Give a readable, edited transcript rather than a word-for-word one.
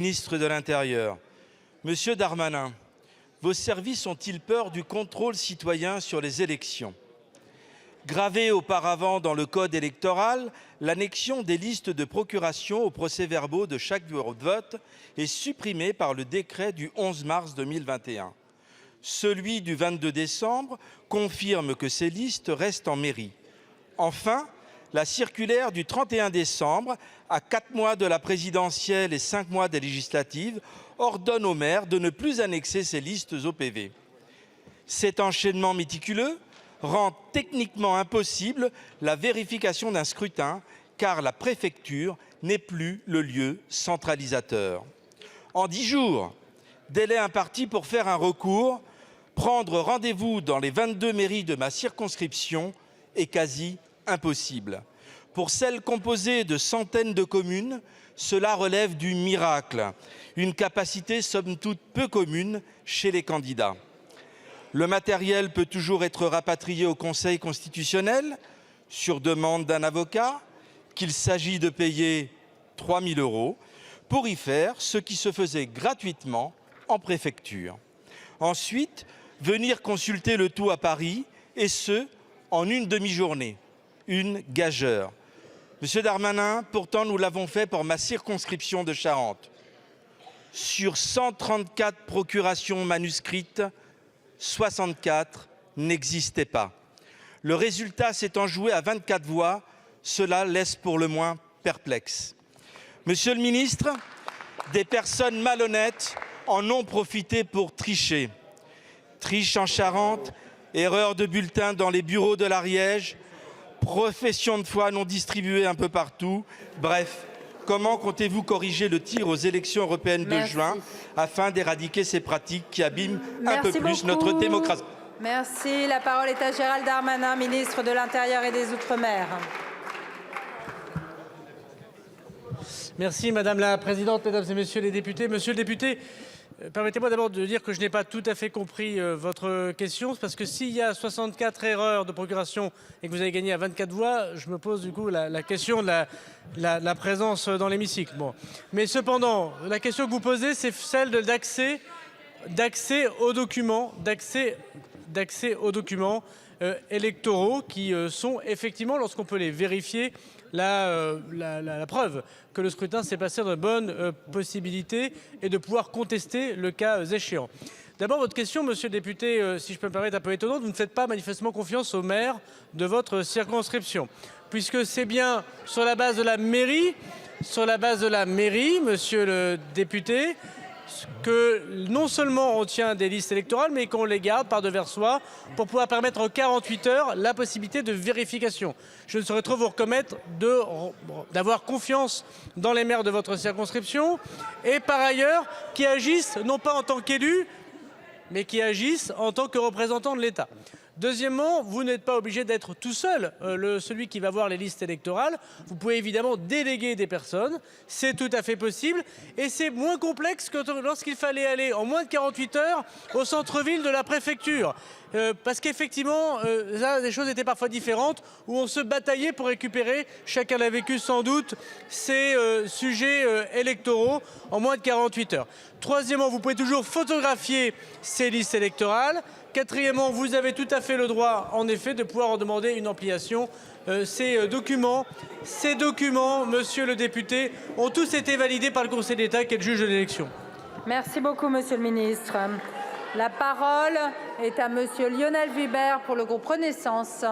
Ministre de l'Intérieur, Monsieur Darmanin, vos services ont-ils peur du contrôle citoyen sur les élections? Gravée auparavant dans le code électoral, l'annexion des listes de procuration aux procès-verbaux de chaque bureau de vote est supprimée par le décret du 11 mars 2021. Celui du 22 décembre confirme que ces listes restent en mairie. Enfin, la circulaire du 31 décembre, à 4 mois de la présidentielle et 5 mois des législatives, ordonne aux maires de ne plus annexer ces listes au PV. Cet enchaînement méticuleux rend techniquement impossible la vérification d'un scrutin, car la préfecture n'est plus le lieu centralisateur. En 10 jours, délai imparti pour faire un recours, prendre rendez-vous dans les 22 mairies de ma circonscription est quasi impossible. Pour celles composées de centaines de communes, cela relève du miracle, une capacité somme toute peu commune chez les candidats. Le matériel peut toujours être rapatrié au Conseil constitutionnel sur demande d'un avocat, qu'il s'agit de payer 3 000 € pour y faire ce qui se faisait gratuitement en préfecture. Ensuite, venir consulter le tout à Paris, et ce, en une demi-journée. Une gageure. Monsieur Darmanin, pourtant nous l'avons fait pour ma circonscription de Charente. Sur 134 procurations manuscrites, 64 n'existaient pas. Le résultat s'étant joué à 24 voix, cela laisse pour le moins perplexe. Monsieur le ministre, des personnes malhonnêtes en ont profité pour tricher. Triche en Charente, erreur de bulletin dans les bureaux de l'Ariège, profession de foi non distribuée un peu partout. Bref, comment comptez-vous corriger le tir aux élections européennes de juin afin d'éradiquer ces pratiques qui abîment un peu plus notre démocratie? Merci. La parole est à Gérald Darmanin, ministre de l'Intérieur et des Outre-mer. Merci Madame la Présidente, Mesdames et Messieurs les députés. Monsieur le député, permettez-moi d'abord de dire que je n'ai pas tout à fait compris votre question. C'est parce que s'il y a 64 erreurs de procuration et que vous avez gagné à 24 voix, je me pose du coup la question de la présence dans l'hémicycle. Bon. Mais cependant, la question que vous posez, c'est celle d'accès aux documents, électoraux qui sont effectivement, lorsqu'on peut les vérifier, la preuve que le scrutin s'est passé dans de bonnes possibilités et de pouvoir contester le cas échéant. D'abord, votre question, monsieur le député, si je peux me permettre, un peu étonnante, vous ne faites pas manifestement confiance au maire de votre circonscription, puisque c'est bien sur la base de la mairie, monsieur le député, que non seulement on tient des listes électorales, mais qu'on les garde par devers soi pour pouvoir permettre en 48 heures la possibilité de vérification. Je ne saurais trop vous reconnaître d'avoir confiance dans les maires de votre circonscription et par ailleurs qui agissent non pas en tant qu'élus, mais qui agissent en tant que représentants de l'État. Deuxièmement, vous n'êtes pas obligé d'être tout seul, celui qui va voir les listes électorales. Vous pouvez évidemment déléguer des personnes, c'est tout à fait possible. Et c'est moins complexe que lorsqu'il fallait aller en moins de 48 heures au centre-ville de la préfecture. Parce qu'effectivement, là, les choses étaient parfois différentes, où on se bataillait pour récupérer, chacun l'a vécu sans doute, ces sujets électoraux en moins de 48 heures. Troisièmement, vous pouvez toujours photographier ces listes électorales. Quatrièmement, vous avez tout à fait le droit, en effet, de pouvoir en demander une ampliation. Ces documents, monsieur le député, ont tous été validés par le Conseil d'État, qui est le juge de l'élection. Merci beaucoup, monsieur le ministre. La parole est à monsieur Lionel Vibert pour le groupe Renaissance.